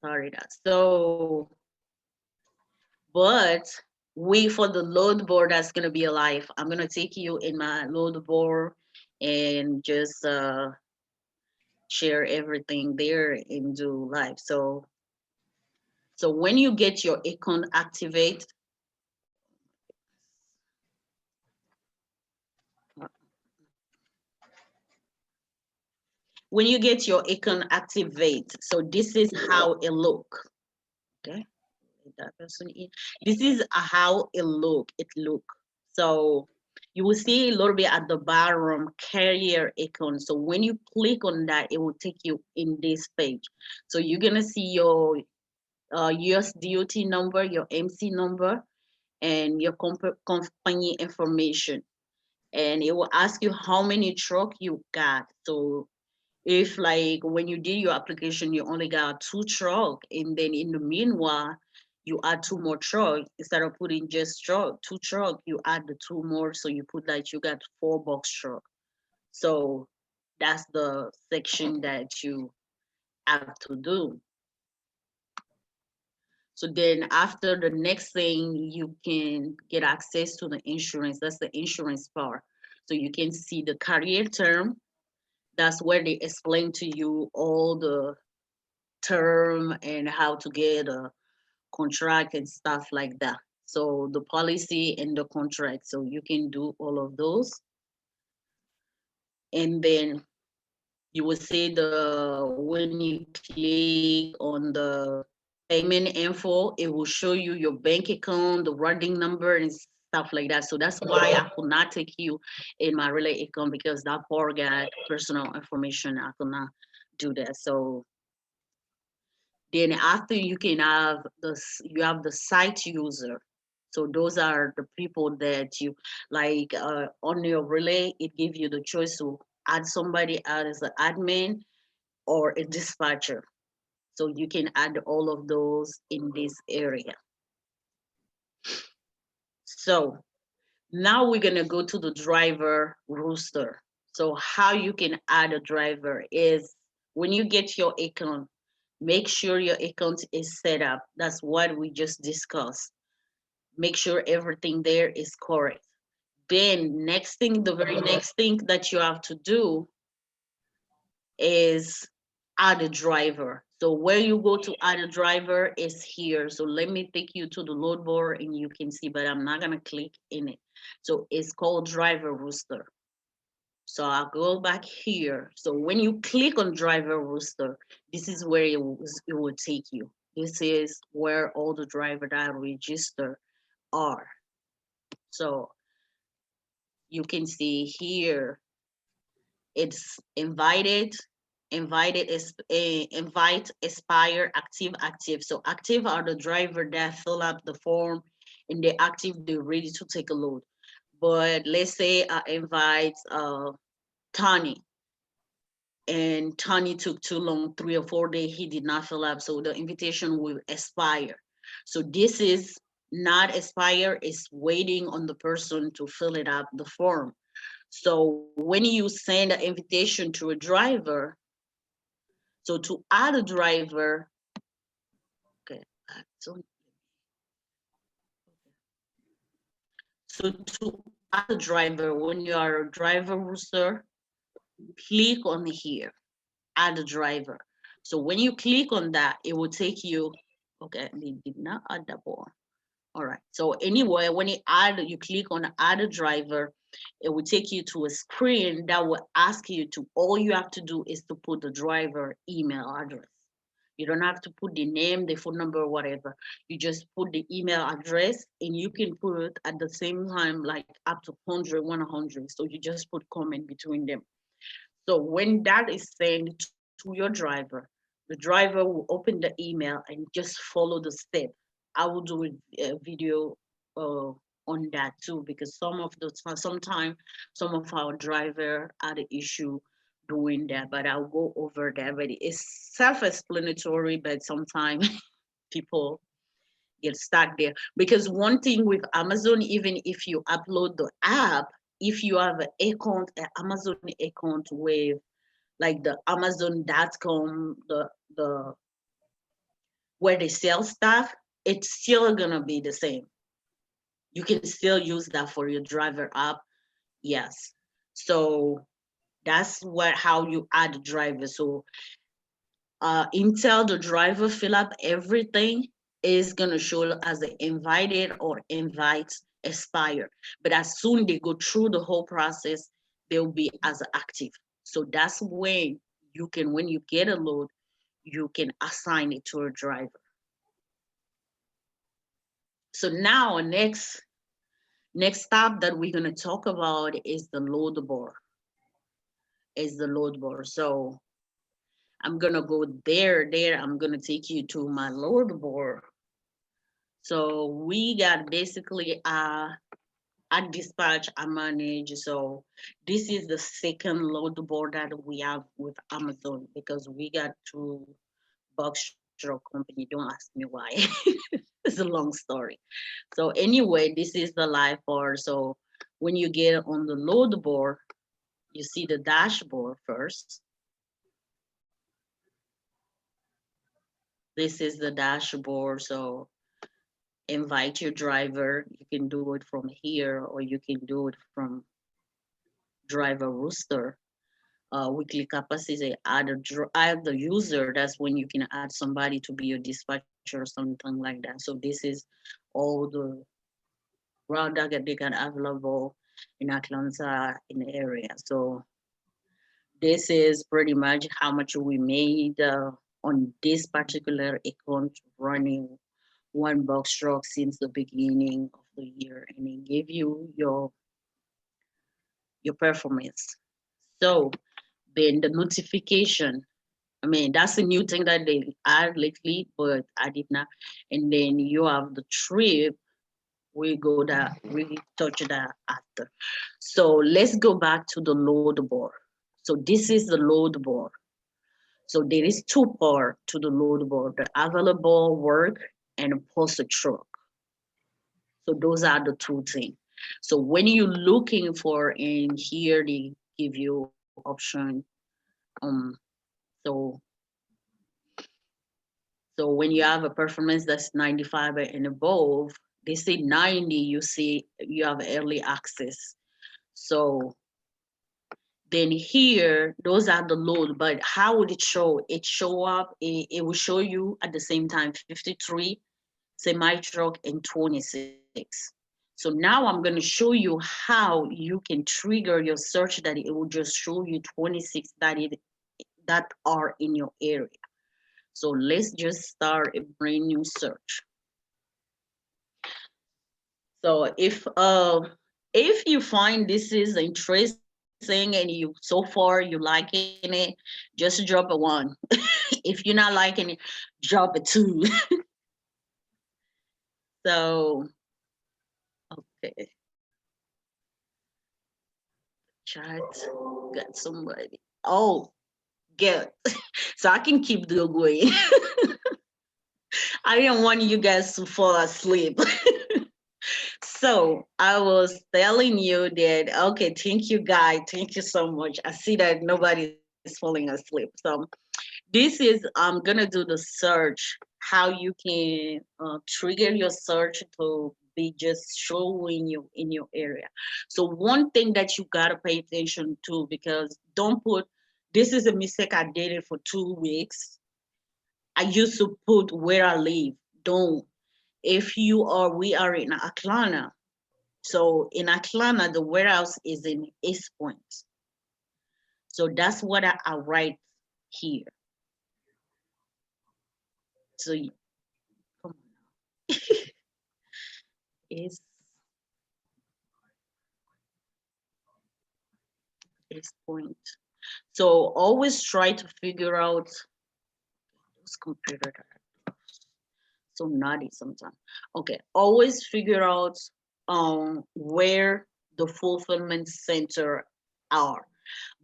sorry that. So, but wait for the load board that's gonna be alive. I'm gonna take you in my load board and just share everything there and do live. So when you get your account activate, when you get your account activate, so this is how it look. Okay, that person in. This is how it look. So you will see a little bit at the bottom carrier icon. So when you click on that, it will take you in this page. So you're gonna see your US DOT number, your MC number, and your company information. And it will ask you how many truck you got. So if like when you did your application, you only got 2 truck, and then in the meanwhile, you add 2 more truck instead of putting just 2 truck, you add the 2 more. So you put like you got 4 box truck. So that's the section that you have to do. So then after the next thing, you can get access to the insurance. That's the insurance part. So you can see the career term. That's where they explain to you all the term and how to get a contract and stuff like that. So the policy and the contract. So you can do all of those. And then you will see when you click on the payment info, it will show you your bank account, the routing number, and stuff like that. So that's why I could not take you in my relay account, because that poor got personal information. I could not do that. So then after you can have you have the site user. So those are the people that you like on your relay. It gives you the choice to add somebody as an admin or a dispatcher. So you can add all of those in this area. So now we're gonna go to the driver roster. So how you can add a driver is when you get your account, make sure your account is set up. That's what we just discussed. Make sure everything there is correct. Then the very next thing that you have to do is add a driver. So where you go to add a driver is here. So let me take you to the load board and you can see, but I'm not gonna click in it. So it's called driver roster. So I'll go back here. So when you click on driver roster, this is where it will take you. This is where all the driver that register are. So you can see here, it's invited is invite, aspire, active. So active are the driver that fill up the form, and they're active, they're ready to take a load. But let's say I invite Tony, and Tony took too long, 3 or 4 days, he did not fill up, so the invitation will expire. So this is not expire, it's waiting on the person to fill it up, the form. So when you send an invitation to a driver, so to add a driver, okay, so to add a driver, when you are a driver roster, click on here, add a driver. So when you click on that, it will take you, okay, they did not add that one. All right. So anyway, when you click on add a driver, it will take you to a screen that will ask you to, all you have to do is to put the driver email address. You don't have to put the name, the phone number, whatever. You just put the email address, and you can put at the same time like up to 100, 100. So you just put comment between them. So when that is sent to your driver, the driver will open the email and just follow the step. I will do a video on that too, because sometimes some of our driver had an issue doing that, but I'll go over that. But it's self-explanatory, but sometimes people get stuck there. Because one thing with Amazon, even if you upload the app, if you have an Amazon account with like the Amazon.com, the where they sell stuff, it's still gonna be the same. You can still use that for your driver app. Yes. So that's what how you add the driver. So until the driver fill up everything, is gonna show as an invited or invites expired. But as soon they go through the whole process, they'll be as active. So that's when you can, when you get a load, you can assign it to a driver. So now next stop that we're gonna talk about is the load bar. Is the load bar. So I'm gonna go there. I'm gonna take you to my load bar. So we got basically at dispatch I manage. So this is the second load board that we have with Amazon because we got two box truck company. Don't ask me why. It's a long story. So anyway, this is the life bar. So when you get on the load board, you see the dashboard first. This is the dashboard. So invite your driver. You can do it from here or you can do it from driver roster. Weekly capacity, add the user. That's when you can add somebody to be your dispatcher or something like that. So this is all the route that they can available in Atlanta in the area. So this is pretty much how much we made on this particular account running one box truck since the beginning of the year, and it give you your performance. So then the notification, I mean, that's a new thing that they add lately, but I did not. And then you have the trip. We touch that after. So let's go back to the load board. So this is the load board. So there is two part to the load board: the available work and a posted truck. So those are the two things. So when you're looking for in here, they give you option. Um, so So when you have a performance that's 95 and above, they say 90, you see you have early access. So then here, those are the load, but how would it show? It show up, it will show you at the same time 53, semi truck, and 26. So now I'm going to show you how you can trigger your search that it will just show you 26 that are in your area. So let's just start a brand new search. So if you find this is interesting and you so far you liking it, just drop a one. If you're not liking it, drop a two. So okay, chat got somebody. Oh, good. So I can keep going. I didn't want you guys to fall asleep. So I was telling you that, okay, thank you, guy. Thank you so much. I see that nobody's falling asleep. So this is, I'm gonna do the search, how you can trigger your search to be just showing you in your area. So one thing that you gotta pay attention to, because don't put, this is a mistake I did it for 2 weeks. I used to put where I live. Don't. If we are in Atlanta. So in Atlanta, the warehouse is in East Point. So that's what I write here. So come on. East, East Point. So always try to figure out this computer so naughty sometimes. Okay, always figure out where the fulfillment center are.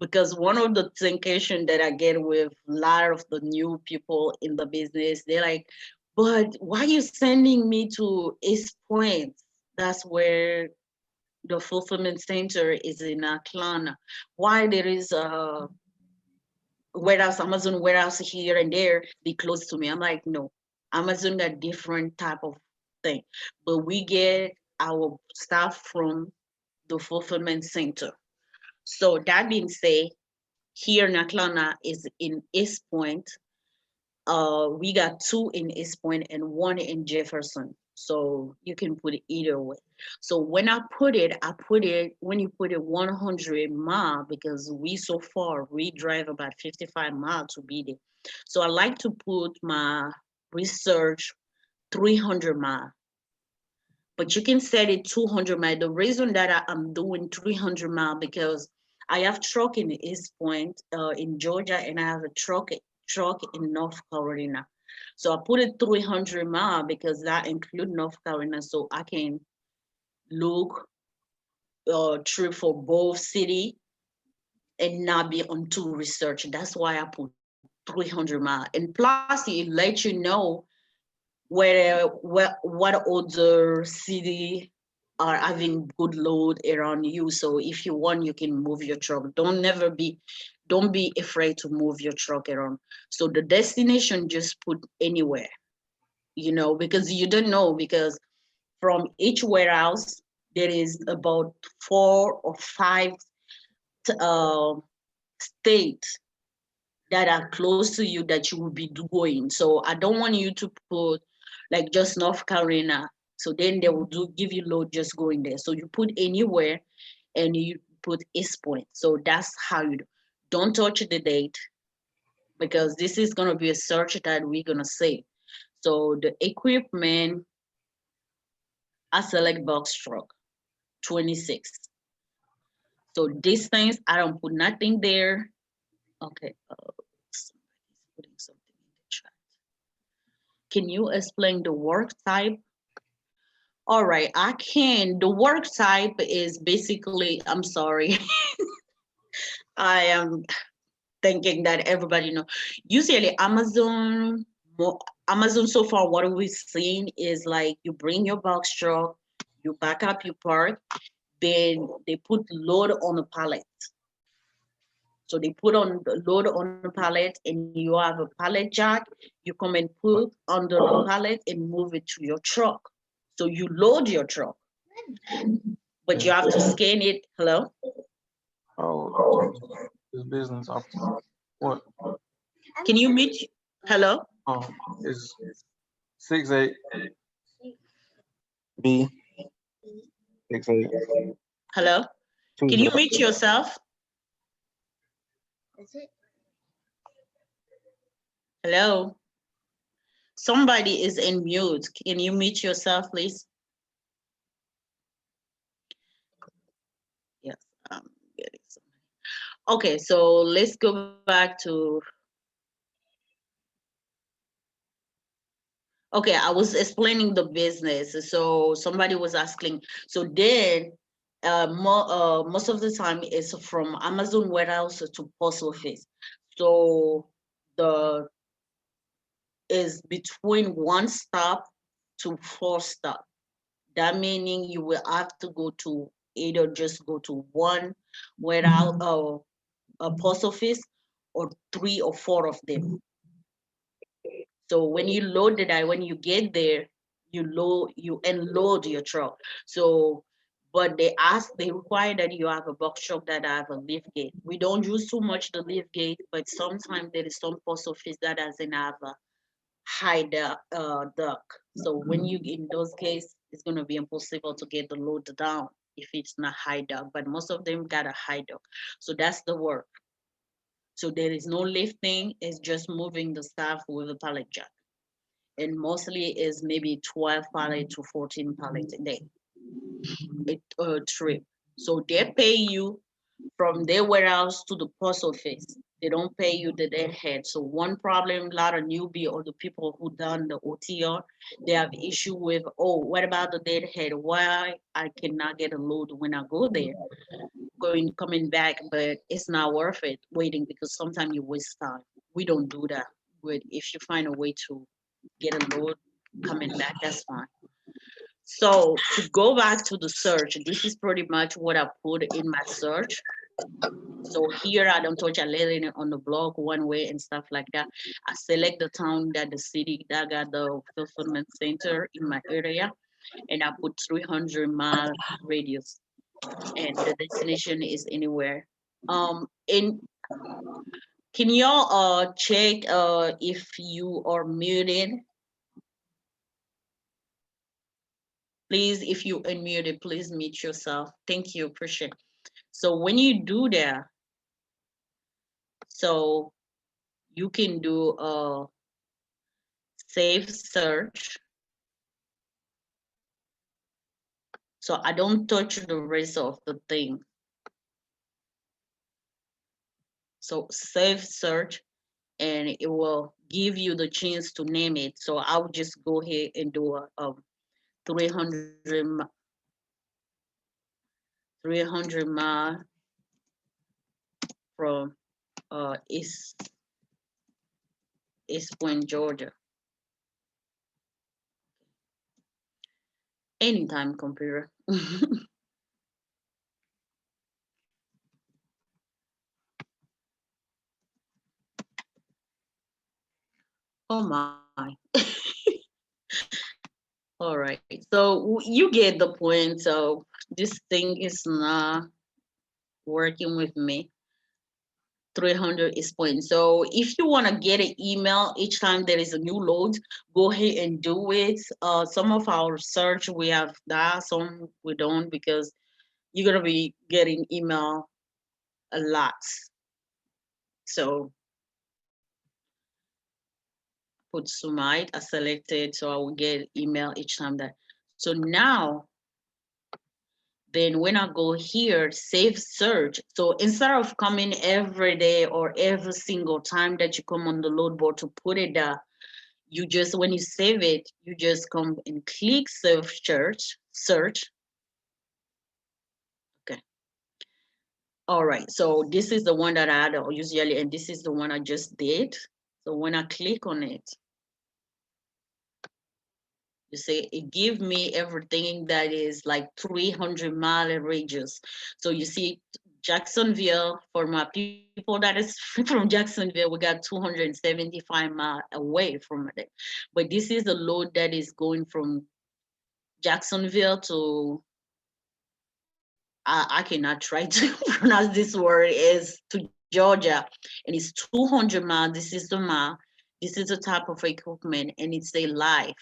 Because one of the temptation that I get with a lot of the new people in the business, they're like, but why are you sending me to East Point? That's where the fulfillment center is in Atlanta. Why there is a warehouse, Amazon warehouse here and there, be close to me? I'm like, no. Amazon got different type of thing, but we get our stuff from the fulfillment center. So that being said, here in Atlanta is in East Point. We got two in East Point and one in Jefferson. So you can put it either way. So when I put it when you put it 100 mile because we so far we drive about 55 miles to be there. So I like to put my research 300 mile, but you can set it 200 mile. The reason that I'm doing 300 mile because I have truck in East Point, in Georgia, and I have a truck in North Carolina. So I put it 300 mile because that include North Carolina, so I can look trip for both city and not be on two research. That's why I put 300 mile, and plus it lets you know what other city are having good load around you. So if you want, you can move your truck. Don't be afraid to move your truck around. So the destination just put anywhere, because you don't know, because from each warehouse there is about 4 or 5 uh, states that are close to you that you will be going. So I don't want you to put like just North Carolina. So then they will give you load just going there. So you put anywhere and you put East Point. So that's how you do. Don't touch the date because this is gonna be a search that we're gonna save. So the equipment, I select box truck 26. So these things I don't put nothing there. Okay, somebody's putting something in the chat. Can you explain the work type? All right, I can. The work type is basically, I'm sorry, I am thinking that everybody know. Usually Amazon so far, what we've seen is like you bring your box truck, you back up your park, then they put load on a pallet. So they put on the load on a pallet and you have a pallet jack, you come and put under the pallet and move it to your truck. So you load your truck, but you have to scan it. Hello? Oh, this business what? Can you meet? Hello? Is 68 B 68 Hello? Can you meet yourself? Hello? Somebody is in mute. Can you mute yourself, please? Yes, I'm getting somebody. Okay, so let's go back to. Okay, I was explaining the business. So somebody was asking. So then, most of the time it's from Amazon warehouse to post office. So the is between one stop to 4 stop. That meaning you will have to go to either just go to one warehouse or a post office or 3 or 4 of them. So when you load it, when you get there, you unload your truck. So, but they require that you have a box truck that have a lift gate. We don't use too much the lift gate, but sometimes there is some post office that doesn't have a high duck. So when you in those cases, it's gonna be impossible to get the load down if it's not high duck. But most of them got a high duck. So that's the work. So there is no lifting, it's just moving the stuff with a pallet jack. And mostly is maybe 12 pallet to 14 pallet a day, a trip. So they pay you from their warehouse to the post office. They don't pay you the deadhead. So one problem, a lot of newbie or the people who done the OTR, they have issue with, oh, what about the deadhead? Why I cannot get a load when I go there? Coming back, but it's not worth it waiting because sometimes you waste time. We don't do that. But if you find a way to get a load coming back, that's fine. So to go back to the search, this is pretty much what I put in my search. So here I don't touch, I let it on the block one way and stuff like that. I select the town that the city that got the fulfillment center in my area, and I put 300-mile radius, and the destination is anywhere. And can y'all check if you are muted? Please, if you unmuted, please mute yourself. Thank you, appreciate. So when you do that, so you can do a save search. So I don't touch the rest of the thing. So save search, and it will give you the chance to name it. So I'll just go ahead and do a 300 mile from East Point, Georgia. Anytime, computer. Oh my. All right. So you get the point. So this thing is not working with me. 300 is point. So if you want to get an email each time there is a new load, go ahead and do it. Some of our search we have that, some we don't, because you're gonna be getting email a lot. So put Sumite, I selected, so I will get email each time that. So now, then when I go here, save search. So instead of coming every day or every single time that you come on the load board to put it there, you just, when you save it, you just come and click save search. Okay. All right. So this is the one that I had usually, and this is the one I just did. So when I click on it, you see, it give me everything that is like 300-mile radius. So you see Jacksonville, for my people that is from Jacksonville, we got 275 miles away from it. But this is the load that is going from Jacksonville to, I cannot try to pronounce this word, is to Georgia, and it's 200 miles. This is the mile. This is the type of equipment, and it's a live.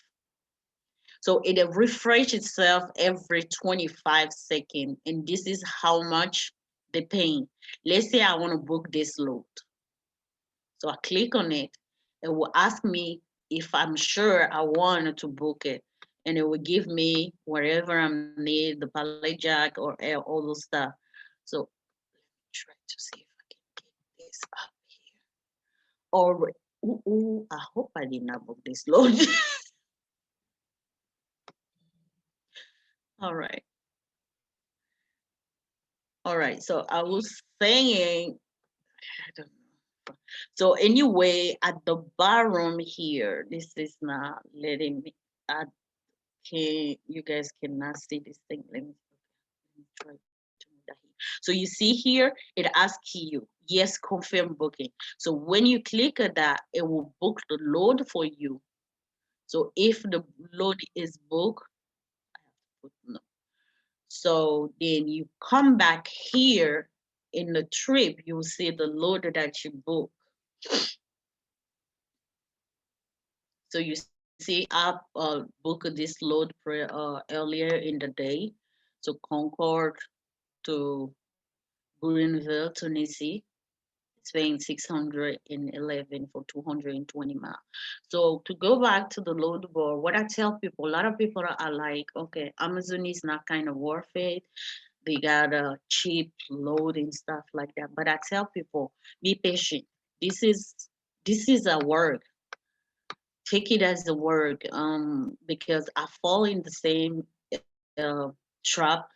So it refresh itself every 25 seconds, and this is how much they pay. Let's say I want to book this load. So I click on it. It will ask me if I'm sure I want to book it. And it will give me wherever I'm near, the pallet jack or all those stuff. So try to see if I can get this up here. Or, I hope I did not book this load. All right. All right. So I was saying, I don't know. So anyway, at the bottom here, this is not letting me, I can, you guys cannot see this thing. Let me try to move that here. So you see here, it asks you, yes, confirm booking. So when you click on that, it will book the load for you. So if the load is booked, I have to put no. So then you come back here in the trip, you will see the load that you book. So you see, I booked this load earlier in the day. So Concord to Greenville, Tennessee. It's paying 611 for 220 miles. So to go back to the load board, what I tell people, a lot of people are like, okay, Amazon is not kind of worth it. They got a cheap load and stuff like that. But I tell people, be patient. This is a work. Take it as a work. Because I fall in the same trap.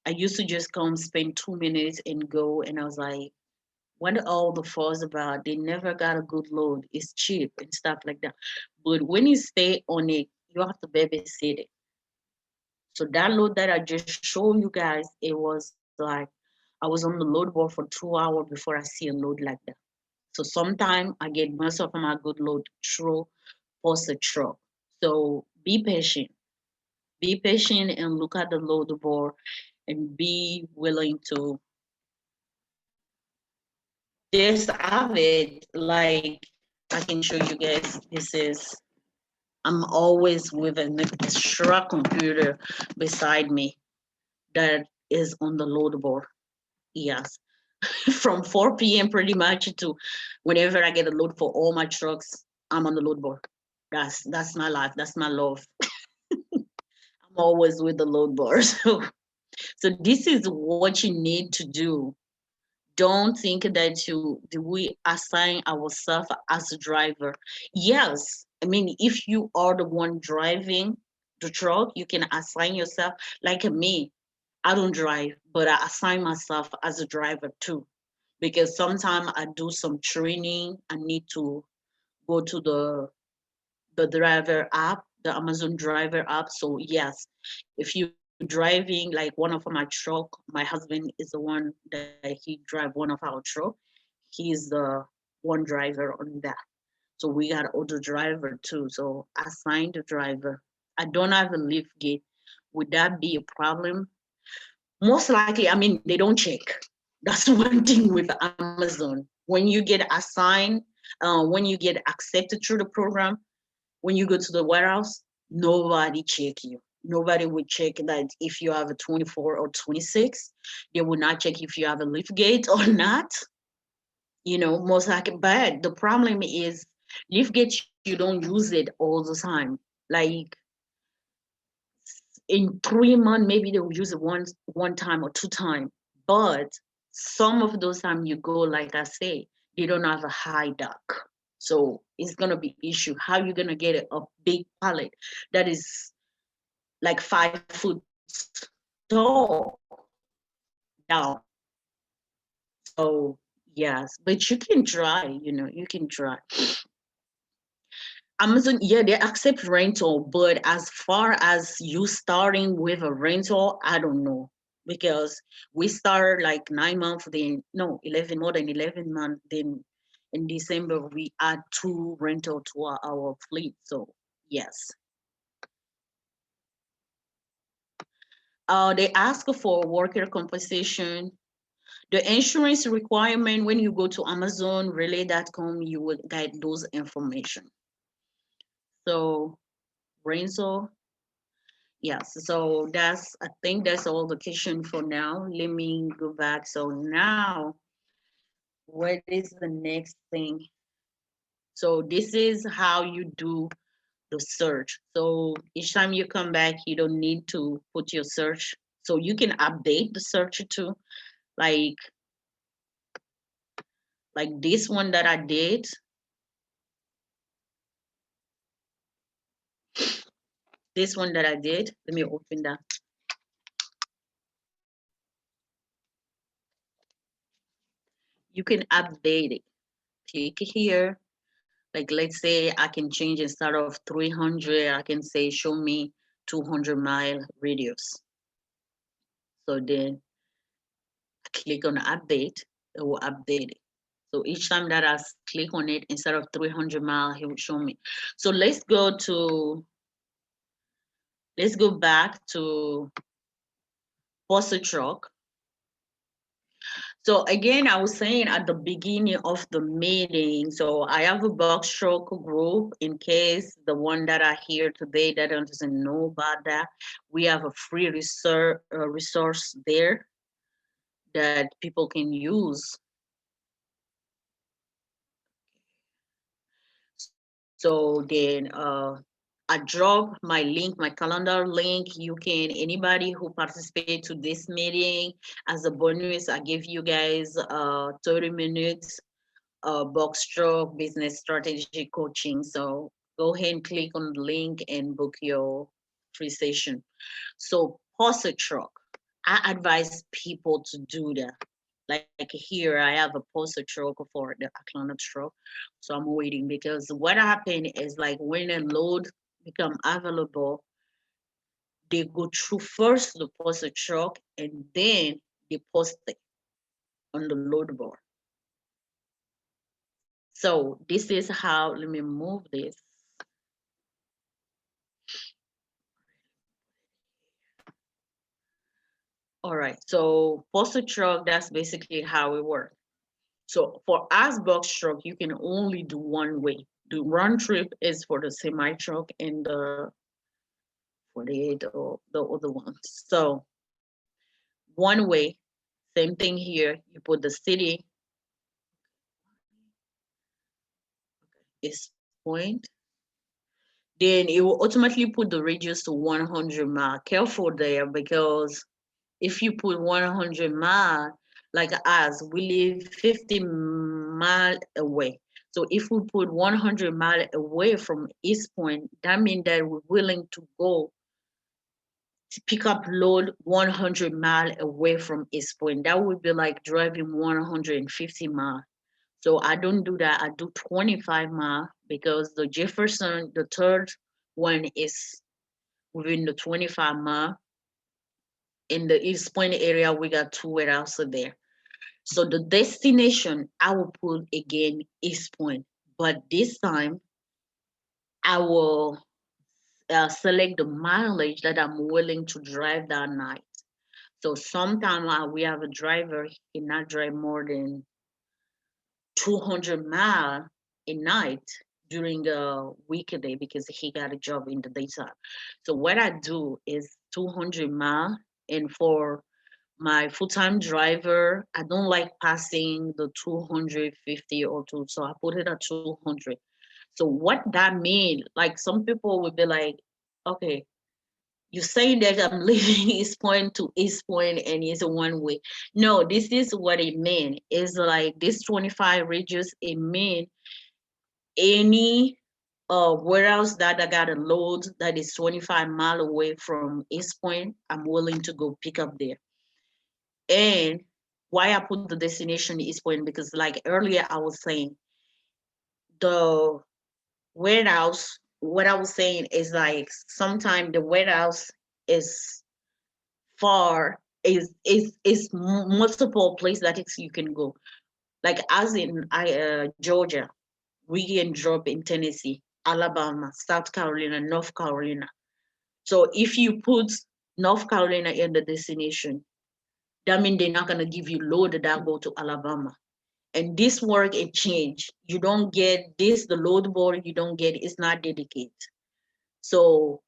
I used to just come spend 2 minutes and go, and I was like, what all the fuss about? They never got a good load. It's cheap and stuff like that. But when you stay on it, you have to babysit it. So that load that I just showed you guys, it was like I was on the load board for 2 hours before I see a load like that. So sometimes I get most of my good load through post truck. So be patient. Be patient and look at the load board and be willing to just have it. Like I can show you guys. This is I'm always with an extra computer beside me that is on the load board. Yes. From 4 p.m. pretty much to whenever I get a load for all my trucks, I'm on the load board. That's my life. That's my love. I'm always with the load board. So this is what you need to do. Don't think that we assign ourselves as a driver. Yes, I mean if you are the one driving the truck, you can assign yourself like me. I don't drive, but I assign myself as a driver too. Because sometimes I do some training. I need to go to the driver app, the Amazon driver app. So yes, if you're driving like one of my truck, my husband is the one that he drive one of our truck. He's the one driver on that. So we got other driver too. So assign the driver. I don't have a lift gate. Would that be a problem? Most likely, I mean, they don't check. That's one thing with Amazon. When you get assigned, when you get accepted through the program, when you go to the warehouse, nobody check you. Nobody would check that if you have a 24 or 26. They will not check if you have a lift gate or not. Most likely bad. The problem is lift gate, you don't use it all the time. Like in 3 months, maybe they'll use it one time or two time. But some of those time you go, like I say, they don't have a high dock. So it's gonna be issue. How you gonna get a big pallet that is like 5 foot tall down? So yes, but you can try. You can try. Amazon, yeah, they accept rental, but as far as you starting with a rental, I don't know. Because we start like 9 months, then no, 11, more than 11 months, then in December we add two rental to our fleet. So yes. They ask for worker compensation. The insurance requirement when you go to Amazon relay.com, you will get those information. So rental. Yes, so I think that's all the question for now. Let me go back. So now, what is the next thing? So this is how you do the search. So each time you come back, you don't need to put your search. So you can update the search too. Like this one that I did. This one that I did. Let me open that. You can update it. Click here. Like let's say I can change instead of 300, I can say show me 200-mile radius. So then click on update, it will update it. So each time that I click on it, instead of 300 mile, he will show me. So let's go back to Poster Truck. So again, I was saying at the beginning of the meeting, so I have a box truck group in case the one that are here today that doesn't know about that. We have a free resource there that people can use. So then I drop my link, my calendar link. You can, anybody who participate to this meeting, as a bonus, I give you guys 30 minutes box stroke business strategy coaching. So go ahead and click on the link and book your free session. So pause a truck. I advise people to do that. Like here, I have a poster truck for the Atlanta truck. So I'm waiting because what happened is like when a load become available, they go through first the poster truck and then they post it. on the load bar. So this is how, let me move this. All right, so postal truck, that's basically how it works. So for us box truck, you can only do one way. The round trip is for the semi truck and the 48 or the other ones. So one way, same thing here. You put the city is point. Then it will automatically put the radius to 100 mile. Careful there, because if you put 100 mile, like us, we live 50 mile away. So if we put 100 mile away from East Point, that means that we're willing to go to pick up load 100 mile away from East Point. That would be like driving 150 mile. So I don't do that. I do 25 mile because the Jefferson, the third one, is within the 25 mile. In the East Point area, we got two warehouses there. So the destination, I will put again East Point, but this time I will select the mileage that I'm willing to drive that night. So sometimes we have a driver, he cannot drive more than 200 miles a night during the weekday because he got a job in the daytime. So what I do is 200 miles, and for my full-time driver, I don't like passing the 250 or two, so I put it at 200. So what that means, like some people would be like, okay, you're saying that I'm leaving East Point to East Point and it's a one way. No, this is what it means. It's like this 25 radius, it means any warehouse that I got a load that is 25 mile away from East Point, I'm willing to go pick up there. And why I put the destination East Point, because like earlier I was saying, the warehouse, what I was saying is like sometimes the warehouse is far, is multiple places that you can go. Like as in Georgia, we can drop in Tennessee, Alabama, South Carolina, North Carolina. So if you put North Carolina in the destination, that means they're not gonna give you load that go to Alabama. And this work it change. You don't get this, the load board, you don't get it's not dedicated. So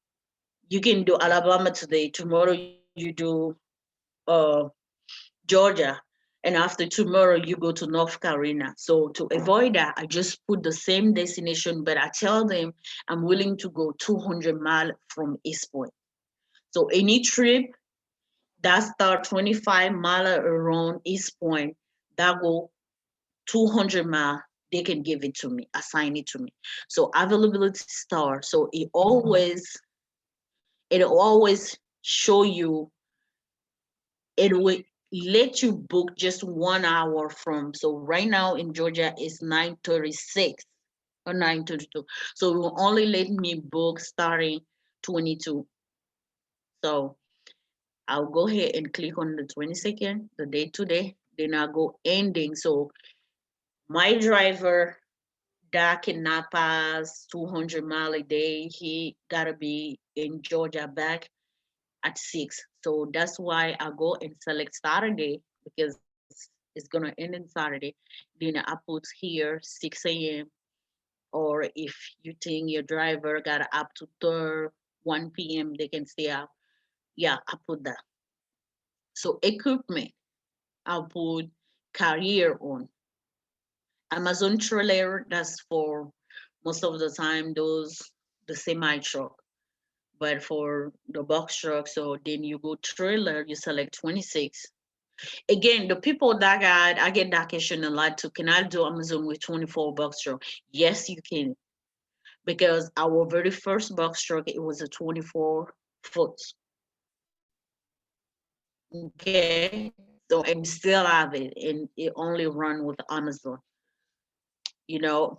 you can do Alabama today, tomorrow you do uh Georgia, and after tomorrow you go to North Carolina. So to avoid that, I just put the same destination, but I tell them I'm willing to go 200 miles from East Point. So any trip that start 25 miles around East Point, that go 200 miles, they can give it to me, assign it to me. So availability star. So it always show you, it will let you book just 1 hour from. So right now in Georgia it's 9:36 or 9:32. So it will only let me book starting 22. So I'll go ahead and click on the 22nd, the day today. Then I'll go ending. So my driver that cannot pass 200 miles a day, he gotta be in Georgia back at 6. So that's why I go and select Saturday, because it's gonna end in Saturday. Then I put here 6 a.m. Or if you think your driver got up to 1 p.m., they can stay out. Yeah, I put that. So equipment, I'll put carrier on. Amazon trailer, that's for most of the time those the semi truck. But for the box truck, so then you go trailer, you select 26. Again, the people that I get that question a lot too. Can I do Amazon with 24 box truck? Yes, you can. Because our very first box truck, it was a 24 foot. Okay. So and still have it, and it only run with Amazon.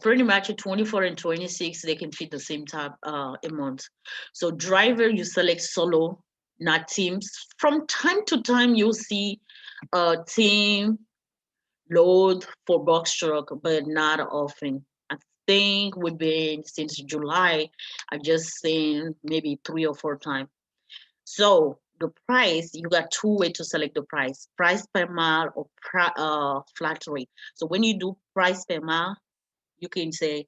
Pretty much a 24 and 26, they can fit the same type amount. So driver, you select solo, not teams. From time to time, you'll see a team load for box truck, but not often. I think we've been since July. I just seen maybe 3 or 4 times. So the price, you got two ways to select the price: price per mile or flat rate. So when you do price per mile, you can say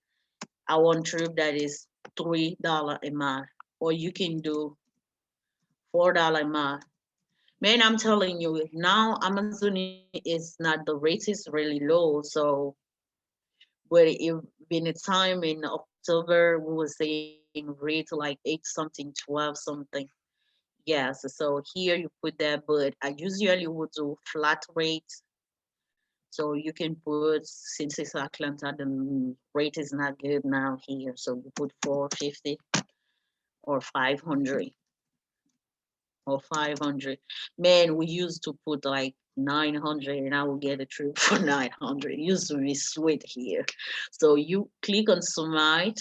I want trip that is $3 a mile, or you can do $4 a mile. Man, I'm telling you, now Amazon is not, the rate is really low. So, but it been a time in October, we were saying rate like 8 something, 12 something. Yes, so here you put that, but I usually would do flat rate. So you can put, since it's Atlanta, the rate is not good now here. So you put 450 or 500 or 500. Man, we used to put like 900 and I will get a trip for 900. It used to be sweet here. So you click on submit,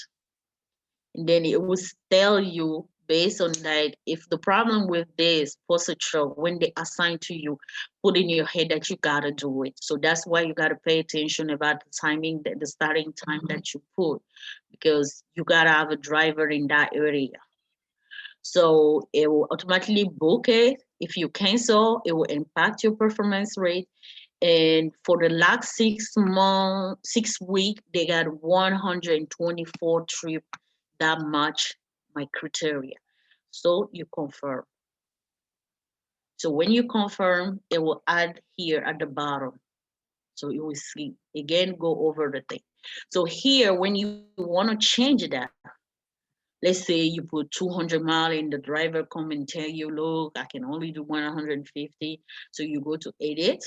and then it will tell you based on that. If the problem with this postage truck, when they assign to you, put in your head that you gotta do it. So that's why you gotta pay attention about the timing, that the starting time that you put, because you gotta have a driver in that area. So it will automatically book it. If you cancel, it will impact your performance rate. And for the last 6 months, 6 week, they got 124 trip that match my criteria. So you confirm. So when you confirm, it will add here at the bottom. So you will see again, go over the thing. So here, when you want to change that, let's say you put 200 mile and the driver come and tell you, look, I can only do 150. So you go to edit,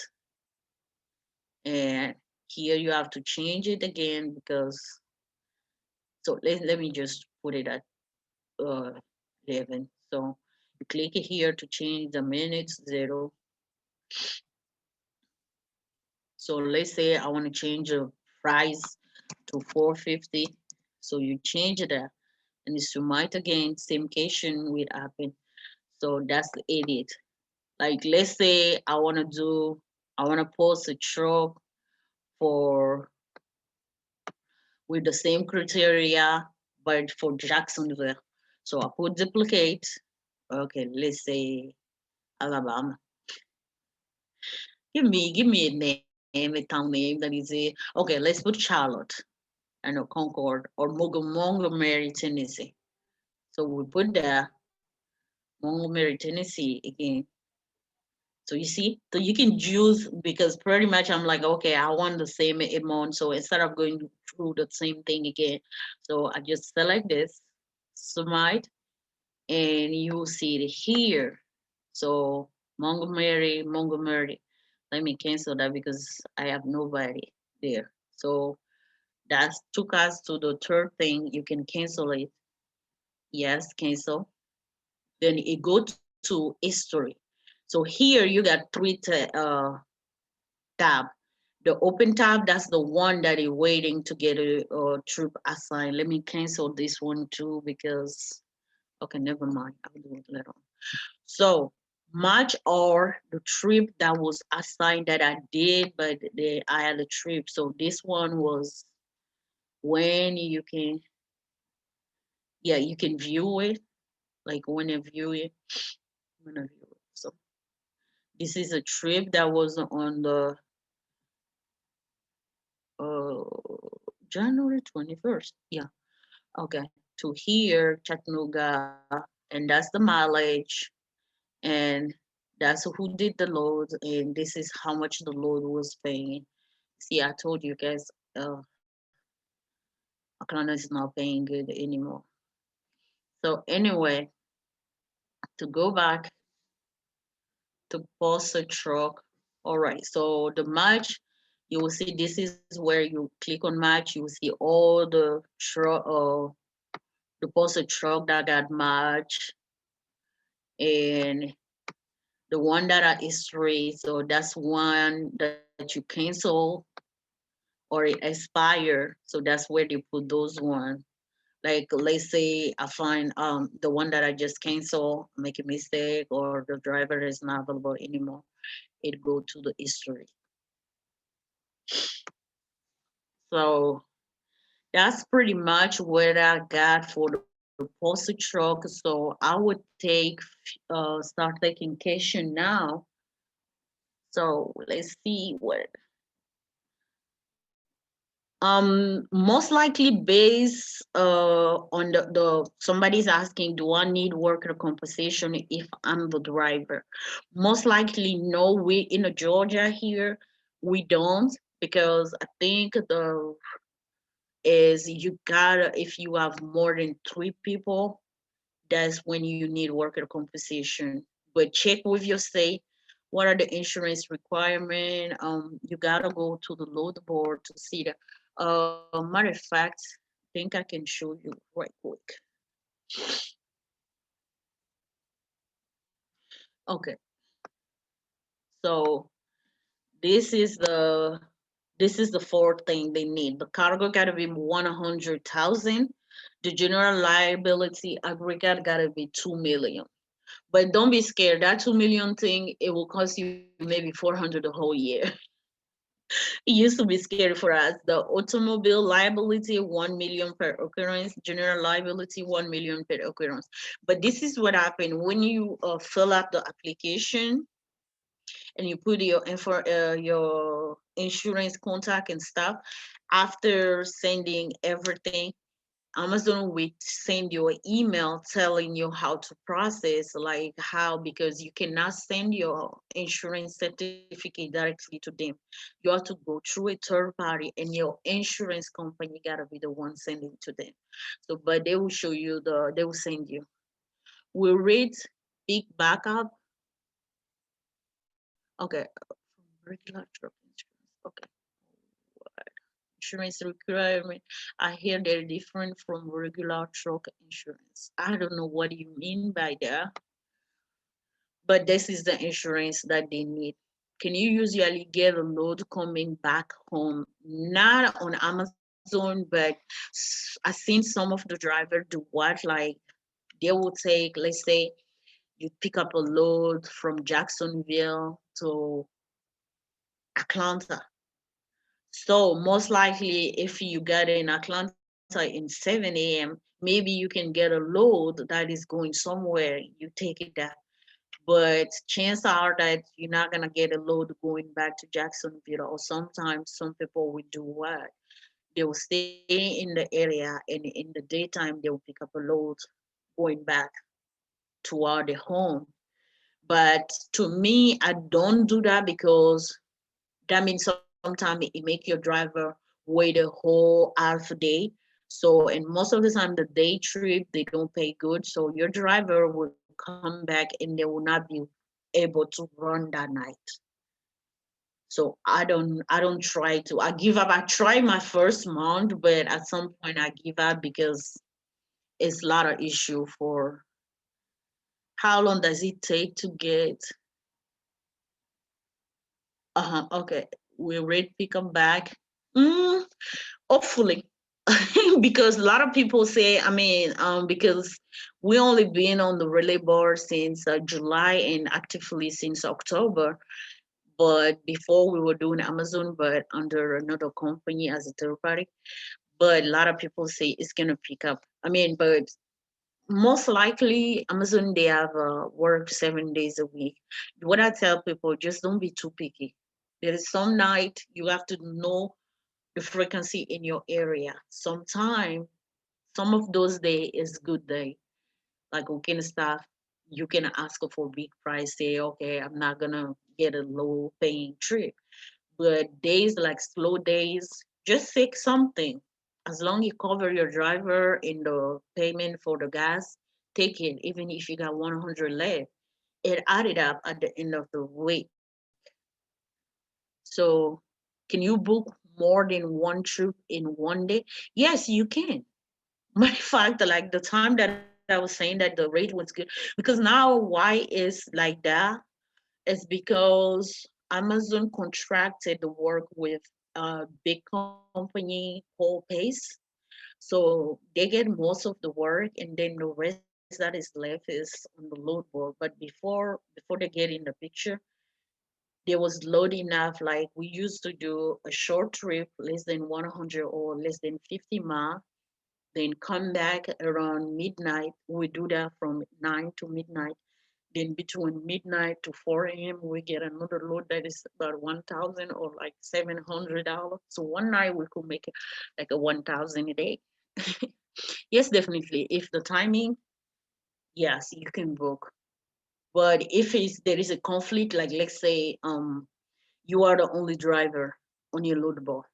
and here you have to change it again because, so let me just put it at uh, 11. So you click it here to change the minutes, 0. So let's say I want to change the price to 450. So you change that, and it's submit again, same question will happen. So that's the edit. Like let's say I want to post a truck for with the same criteria, but for Jacksonville. So I put duplicate. Okay, let's say Alabama. Give me a name, a town name that is a, okay, let's put Charlotte. I know Concord or Montgomery, Tennessee. So we put there Montgomery, Tennessee again. So you see, so you can choose, because pretty much I'm like, okay, I want the same amount. So instead of going through the same thing again, so I just select this, submit, and you see it here. So Montgomery. Let me cancel that because I have nobody there. So that took us to the third thing. You can cancel it. Yes, cancel. Then it go to history. So here you got tab. The open tab, that's the one that is waiting to get a trip assigned. Let me cancel this one too because, okay, never mind. I'll do it later on. So March or the trip that was assigned that I did, but I had a trip. So this one was when you can, yeah, you can view it, like when I view it, when I view it. So this is a trip that was on the uh, January 21st. Yeah. Okay. To here, Chattanooga, and that's the mileage, and that's who did the load, and this is how much the load was paying. See, I told you guys, Atlanta is not paying good anymore. So anyway, to go back to post a truck. All right. So the match, you will see this is where you click on match. You will see all the truck, the posted truck that got matched, and the one that are history. So that's one that you cancel or it expire. So that's where they put those one. Like let's say I find the one that I just cancel, make a mistake, or the driver is not available anymore. It go to the history. So that's pretty much what I got for the postal truck. So I would take start taking cash now. So let's see what most likely based on the somebody's asking, do I need worker compensation if I'm the driver? Most likely no, we in Georgia here we don't, because I think the is you gotta, if you have more than 3 people, that's when you need worker compensation. But check with your state, what are the insurance requirement. You gotta go to the load board to see that. Matter of fact, I think I can show you right quick. Okay, so this is the this is the fourth thing they need. The cargo gotta be 100,000. The general liability aggregate gotta be 2 million. But don't be scared. That 2 million thing, it will cost you maybe 400 the whole year. It used to be scary for us. The automobile liability 1 million per occurrence, general liability 1 million per occurrence. But this is what happened when you fill out the application and you put your info, your insurance contact and stuff. After sending everything, Amazon will send you an email telling you how to process, like how, because you cannot send your insurance certificate directly to them. You have to go through a third party, and your insurance company gotta be the one sending to them. So, but they will show you they will send you. We read big backup. Okay, regular truck insurance. Okay. Insurance requirement. I hear they're different from regular truck insurance. I don't know what you mean by that, but this is the insurance that they need. Can you usually get a load coming back home? Not on Amazon, but I've seen some of the drivers do what, like they will take, let's say, you pick up a load from Jacksonville to Atlanta. So most likely, if you get in Atlanta in 7 a.m., maybe you can get a load that is going somewhere. You take it there, but chances are that you're not gonna get a load going back to Jacksonville. Or sometimes some people will do what? They will stay in the area, and in the daytime they will pick up a load going back toward the home. But to me, I don't do that because that means sometimes it make your driver wait a whole half a day. So, and most of the time, the day trip they don't pay good. So your driver will come back and they will not be able to run that night. So I don't try to. I give up. I try my first month, but at some point I give up because it's a lot of issue for how long does it take to get. Okay, we read pick them back. Mm, Hopefully, because a lot of people say, I mean, because we only been on the relay board since July and actively since October. But before we were doing Amazon, but under another company as a third party. But a lot of people say it's gonna pick up. I mean, but most likely Amazon they have work 7 days a week. What I tell people, just don't be too picky. There is some night you have to know the frequency in your area. Sometime, some of those day is good day. Like weekend stuff, you can ask for big price. Say, okay, I'm not gonna get a low paying trip. But days like slow days, just take something. As long you cover your driver in the payment for the gas, take it. Even if you got 100 left, it added up at the end of the week. So, can you book more than one trip in one day? Yes, you can. Matter of fact, like the time that I was saying that the rate was good, because now why is like that? It's because Amazon contracted to work with a big company called Pace. So they get most of the work, and then the rest that is left is on the load board. But before they get in the picture, there was load enough. Like we used to do a short trip, less than 100 or less than 50 miles, then come back around midnight. We do that from 9 to midnight. Then between midnight to 4 a.m., we get another load that is about 1,000 or like $700. So one night we could make like a 1,000 a day. Yes, definitely. If the timing, yes, you can book. But if there is a conflict, like let's say you are the only driver on your load board,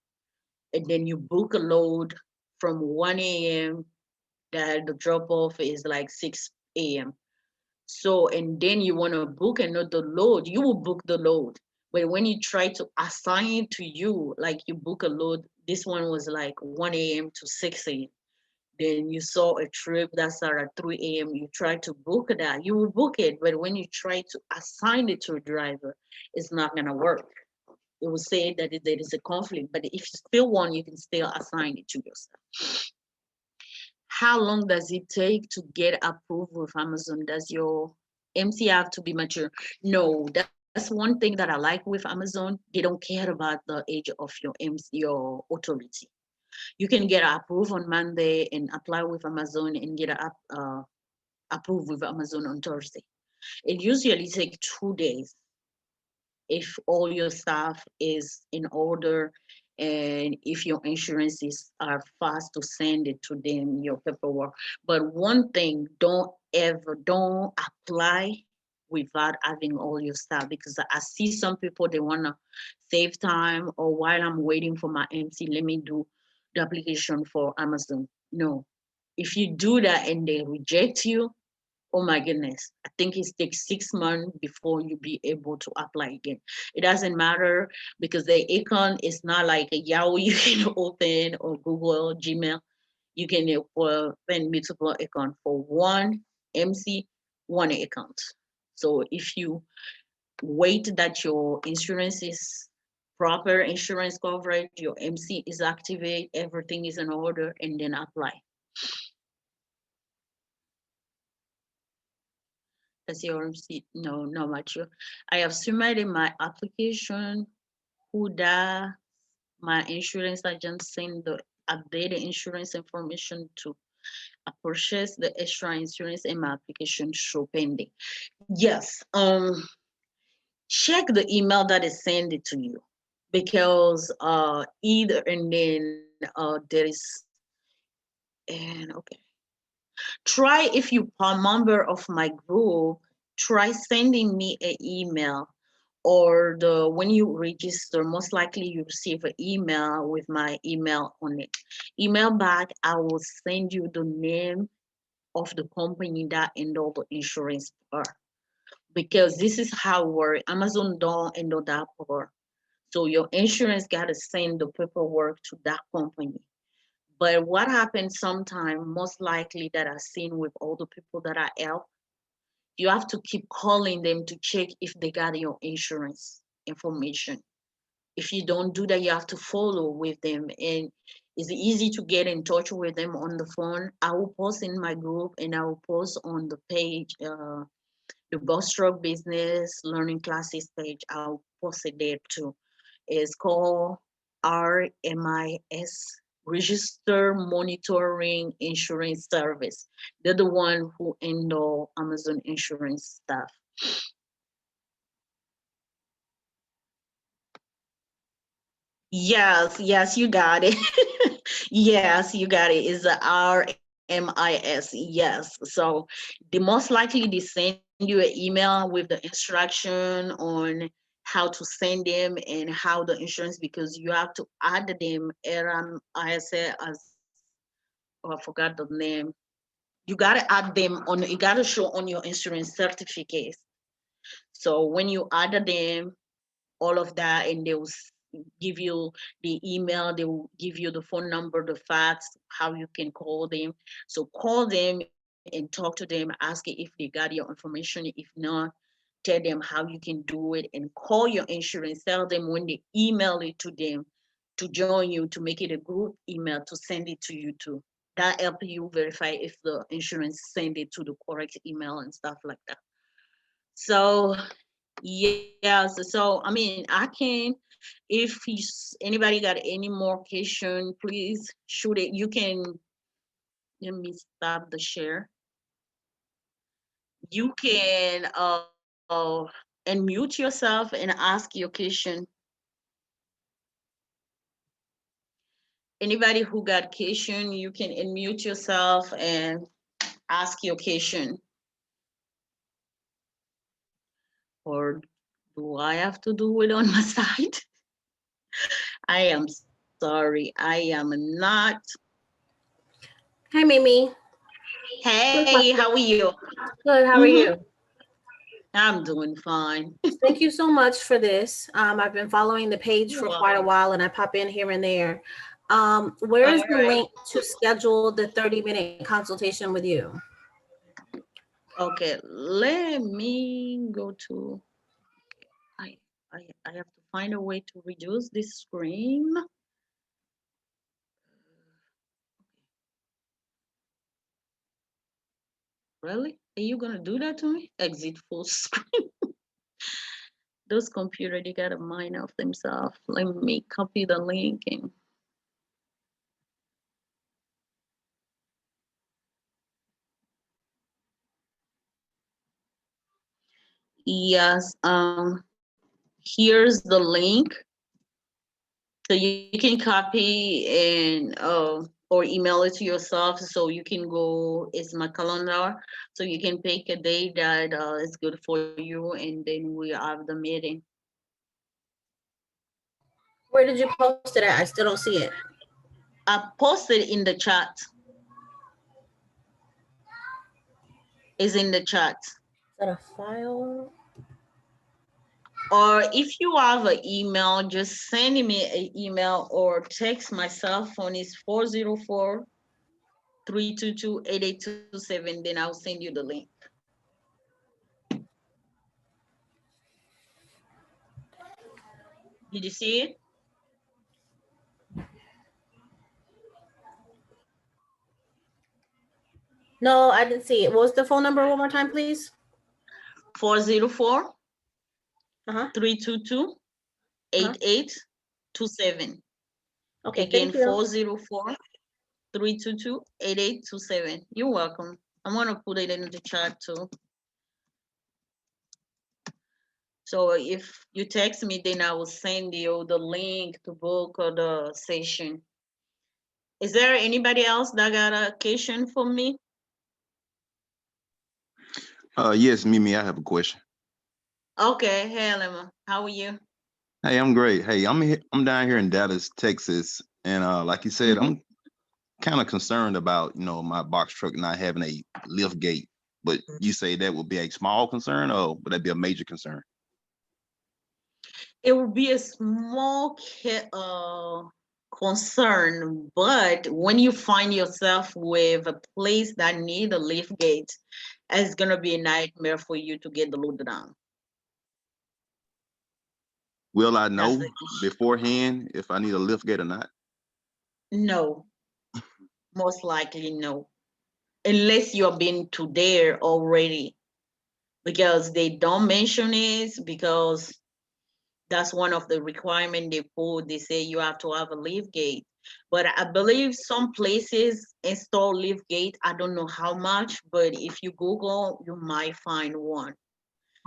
and then you book a load from 1 a.m. that the drop off is like 6 a.m. So, and then you want to book another load, you will book the load. But when you try to assign it to you, like you book a load, this one was like 1 a.m. to 6 a.m. Then you saw a trip that started at 3 a.m. You try to book that, you will book it. But when you try to assign it to a driver, it's not going to work. It will say that there is a conflict. But if you still want, you can still assign it to yourself. How long does it take to get approved with Amazon? Does your MC have to be mature? No, that's one thing that I like with Amazon. They don't care about the age of your MC, your authority. You can get approved on Monday and apply with Amazon and get approved with Amazon on Thursday. It usually takes 2 days if all your stuff is in order and if your insurances are fast to send it to them, your paperwork. But one thing, don't apply without having all your stuff, because I see some people, they want to save time, or while I'm waiting for my MC, let me do the application for Amazon. No, if you do that and they reject you, oh my goodness, I think it takes 6 months before you be able to apply again. It doesn't matter because the account is not like a Yahoo you can open or Google, Gmail. You can open multiple account for one MC, one account. So if you wait that your insurance is proper insurance coverage, your MC is activate, everything is in order, and then apply. As your MC, no, not mature. I have submitted my application. Who does my insurance agent send the updated insurance information to purchase the extra insurance, and my application show pending. Yes. Check the email that is sent it to you, because either, and then there is, and okay, try, if you are a member of my group, try sending me an email, or when you register, most likely you receive an email with my email on it. Email back, I will send you the name of the company that handle the insurance part, because this is how we're Amazon don't handle that part. So your insurance got to send the paperwork to that company. But what happens sometimes, most likely that I've seen with all the people that I help, you have to keep calling them to check if they got your insurance information. If you don't do that, you have to follow with them. And it's easy to get in touch with them on the phone. I will post in my group, and I will post on the page, the Boss Truck Business Learning Classes page. I'll post it there too. It's called RMIS, Register Monitoring Insurance Service. They're the one who handle Amazon insurance stuff. Yes, yes, you got it. Yes, you got it. It's the RMIS. Yes. So they most likely they send you an email with the instruction on how to send them and how the insurance, because you have to add them RMIS as, oh, I forgot the name. You gotta add them on, you gotta show on your insurance certificate. So when you add them, all of that, and they will give you the email, they will give you the phone number, the fax, how you can call them. So call them and talk to them, ask if they got your information. If not, tell them how you can do it, and call your insurance, tell them when they email it to them to join you, to make it a group email, to send it to you too. That help you verify if the insurance send it to the correct email and stuff like that. So Yes. So I mean, I can. If anybody got any more question, please shoot it. You can. Let me stop the share. You can unmute yourself and ask your question. Anybody who got question, you can unmute yourself and ask your question. Or do I have to do it on my side? I am sorry. I am not. Hi, Mimi. Hey, how are you? Good. How are you? I'm doing fine. Thank you so much for this. I've been following the page for quite a while, and I pop in here and there. Where is the link to schedule the 30-minute consultation with you? Okay, let me go to. I I have to find a way to reduce this screen. Really? Are you gonna do that to me? Exit full screen. Those computers, they got a mind of themselves. Let me copy the link and yes, here's the link. So you can copy and or email it to yourself. So you can go. It's my calendar. So you can pick a day that is good for you, and then we have the meeting. Where did you post it at? I still don't see it. I posted in the chat. Is in the chat. Is that a file? Or if you have an email, just send me an email or text. My cell phone is 404-322-8827. Then I'll send you the link. Did you see it? No, I didn't see it. What was the phone number one more time, please? 404 322 8827. Okay, Again, thank you. 404 322 8827. You're welcome. I'm going to put it in the chat too. So if you text me, then I will send you the link to book the session. Is there anybody else that got a question for me? Yes, Mimi, I have a question. Okay, hey Lema, how are you? Hey, I'm great. Hey, I'm down here in Dallas, Texas, and like you said, I'm kind of concerned about my box truck not having a lift gate. But you say that would be a small concern, or would that be a major concern? It would be a small concern, but when you find yourself with a place that need a lift gate, it's gonna be a nightmare for you to get the load down. Will I That's know the issue. beforehand if I need a lift gate or not? No, most likely no, unless you've been to there already, because they don't mention it, because that's one of the requirements they put. They say you have to have a lift gate. But I believe some places install lift gate. I don't know how much, but if you Google, you might find one.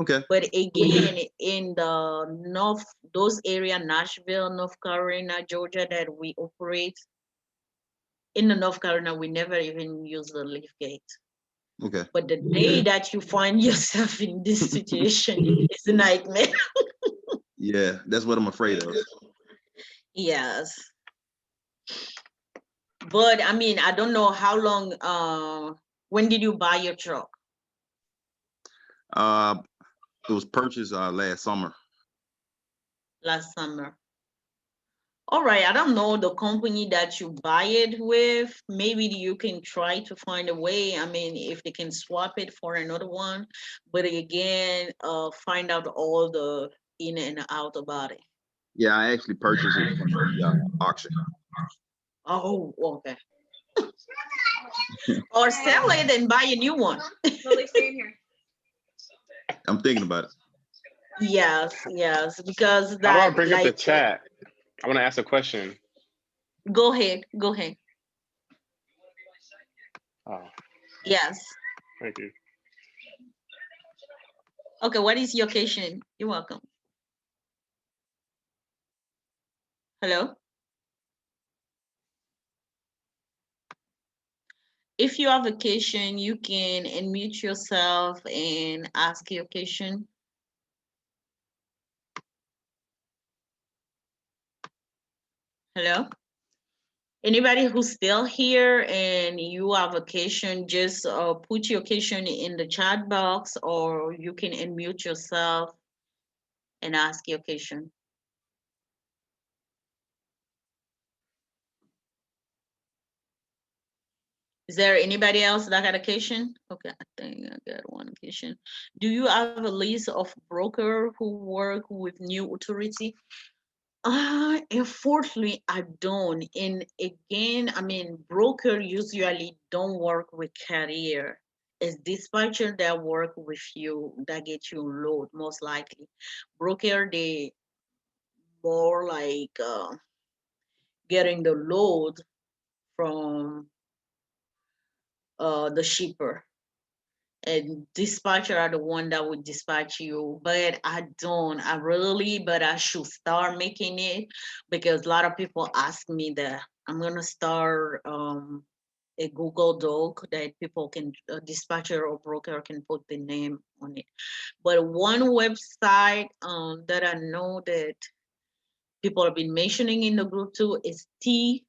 Okay. But again, in the north, those area, Nashville, North Carolina, Georgia, that we operate, in the North Carolina, we never even use the lift gate. Okay. But the day that you find yourself in this situation, it's a nightmare. Yeah, that's what I'm afraid of. Yes. But I mean, I don't know how long, when did you buy your truck? It was purchased last summer. Last summer. All right, I don't know the company that you buy it with. Maybe you can try to find a way. I mean, if they can swap it for another one. But again, find out all the in and out about it. Yeah, I actually purchased it from the auction. Oh, okay. Or sell it and buy a new one. I'm thinking about it. Yes, because How do I that bring up the like chat? I want to ask a question. go ahead. Oh, Yes. thank you. Okay, what is your question? You're welcome. Hello? If you have a question, you can unmute yourself and ask your question. Hello? Anybody who's still here and you have a question, just put your question in the chat box, or you can unmute yourself and ask your question. Is there anybody else that got a question? Okay, I think I got one question. Do you have a list of broker who work with new authority? Unfortunately, I don't. And again, I mean, broker usually don't work with carrier. It's dispatcher that work with you, that get you load, most likely. Broker, they more like getting the load from the shipper. And dispatcher are the one that would dispatch you, but I really, but I should start making it, because a lot of people ask me that. I'm gonna start a Google Doc that people can, dispatcher or broker can put the name on it. But one website that I know that people have been mentioning in the group too is TQL.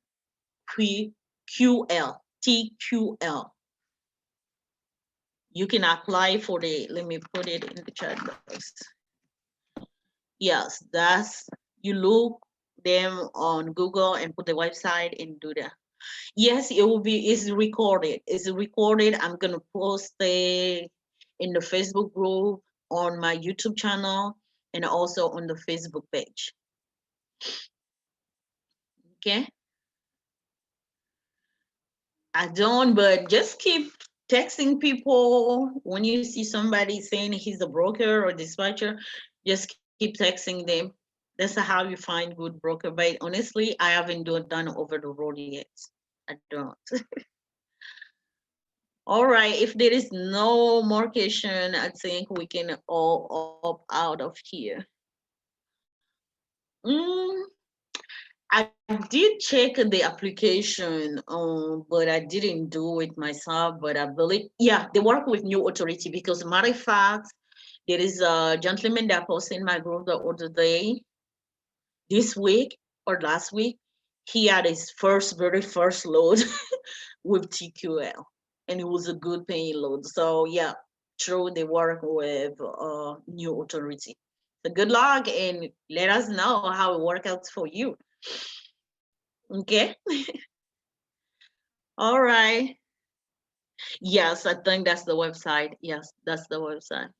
You can apply for the, let me put it in the chat box. Yes, that's, you look them on Google and put the website and do that. Yes, it will be, it's recorded. It's recorded. I'm gonna post it in the Facebook group, on my YouTube channel, and also on the Facebook page. Okay. I don't, but just keep texting people when you see somebody saying he's a broker or dispatcher. Just keep texting them. That's how you find good broker. But honestly, I haven't done over the road yet. I don't. All right. If there is no more question, I think we can all opt out of here. Mm, I did check the application, but I didn't do it myself. But I believe, yeah, they work with new authority, because matter of fact, there is a gentleman that posted in my group the other day, this week or last week, he had his very first load with TQL, and it was a good paying load. So yeah, true, they work with new authority. So good luck, and let us know how it works out for you. Okay. All right. Yes, I think that's the website. Yes, that's the website.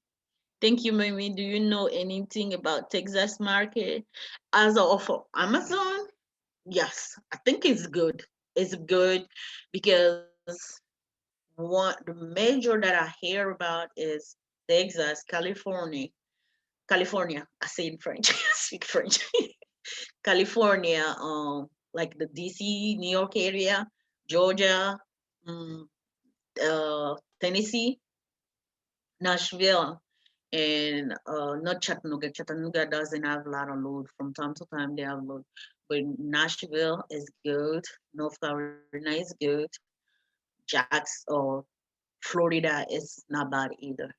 Thank you, Mimi. Do you know anything about Texas market as of Amazon? Yes, I think it's good. It's good because the major that I hear about is Texas, California. I say in French. I speak French. California, like the DC, New York area, Georgia, um, Tennessee, Nashville, and not Chattanooga. Chattanooga doesn't have a lot of load. From time to time, they have load. But Nashville is good. North Carolina is good. Jax or Florida is not bad either.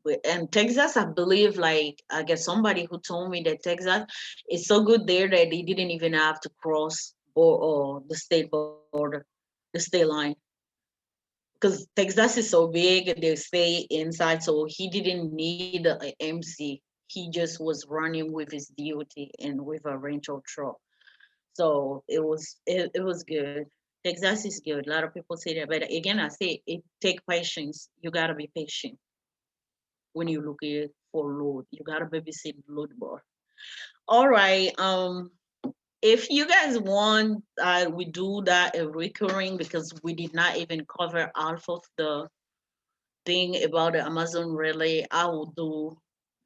But and Texas, I believe, like I guess somebody who told me that Texas is so good there that they didn't even have to cross or the state border, the state line, because Texas is so big, they stay inside, so he didn't need an MC. He just was running with his DOT and with a rental truck. So it was good. Texas is good. A lot of people say that, but again, I say it take patience. You gotta be patient when you look at for load. You gotta babysit load bar. All right. If you guys want, we do that a recurring, because we did not even cover half of the thing about the Amazon relay. I will do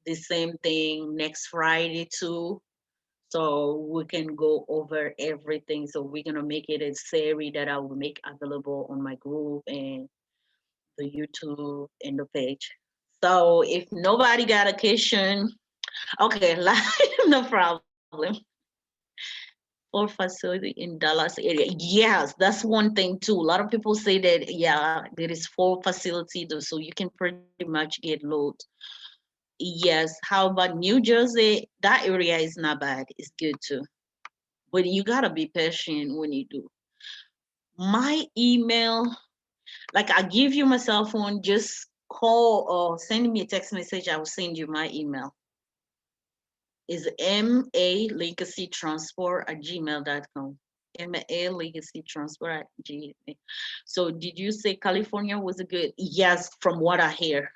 the same thing next Friday too. So we can go over everything. So we're gonna make it a series that I will make available on my group and the YouTube and the page. So if nobody got a question, okay, no problem. Or facility in Dallas area. Yes, that's one thing too. A lot of people say that, yeah, there is 4 facilities, so you can pretty much get loads. Yes, how about New Jersey? That area is not bad. It's good too. But you gotta be patient when you do. My email, like I give you my cell phone, just call or send me a text message. I will send you my email. Is malegacytransport@gmail.com. malegacytransport@gmail. So did you say California was a good? Yes, from what I hear.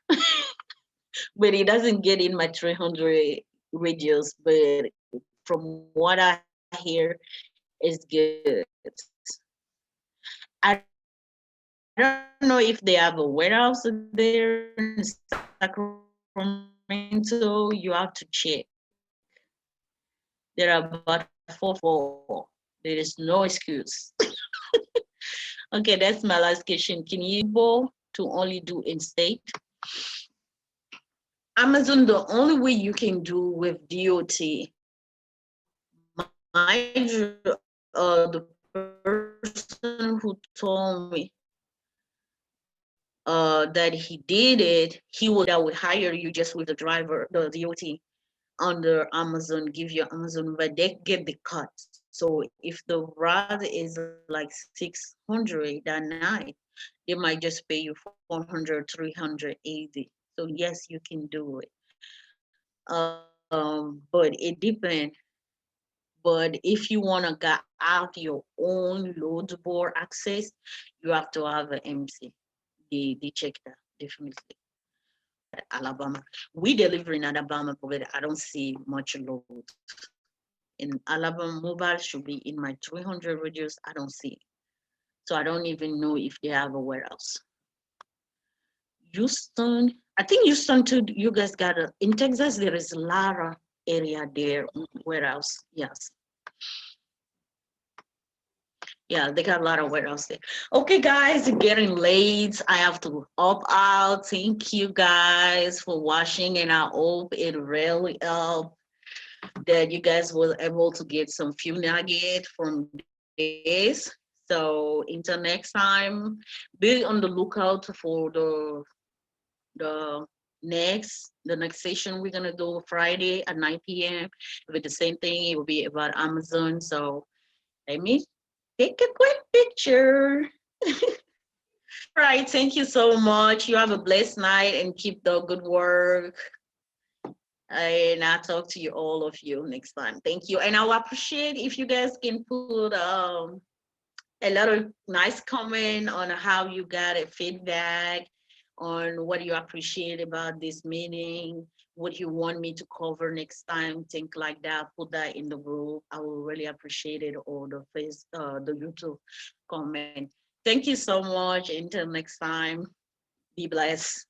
But it doesn't get in my 300 radius, but from what I hear, it's good. I don't know if they have a warehouse there in Sacramento. You have to check. There are about 4. There is no excuse. Okay, that's my last question. Can you able to only do in state? Amazon, the only way you can do with DOT, the person who told me that he did it, that would hire you just with the driver, the DOT under Amazon, give you Amazon, but they get the cut. So if the ride is like 600 that night, they might just pay you 400, 380. So yes, you can do it. But it depends. But if you want to get out your own load board access, you have to have an MC. They check that definitely. Alabama, we deliver in Alabama, but I don't see much load. In Alabama, mobile should be in my 300 radius. I don't see it. So I don't even know if they have a warehouse. Houston, I think Houston too, you guys got in Texas, there is a lot of area there, warehouse, yes. Yeah, they got a lot of warehouse there. Okay, guys, it's getting late. I have to opt out. Thank you guys for watching, and I hope it really helped that you guys were able to get some few nuggets from this. So until next time, be on the lookout for the next session we're gonna do Friday at 9 p.m. with the same thing. It will be about Amazon. So let me take a quick picture. All right, thank you so much. You have a blessed night and keep the good work. And I'll talk to you, all of you, next time. Thank you. And I'll appreciate if you guys can put a lot of nice comment on how you got a feedback on what you appreciate about this meeting, what you want me to cover next time, things like that. Put that in the group. I will really appreciate it, or the YouTube comment. Thank you so much. Until next time, be blessed.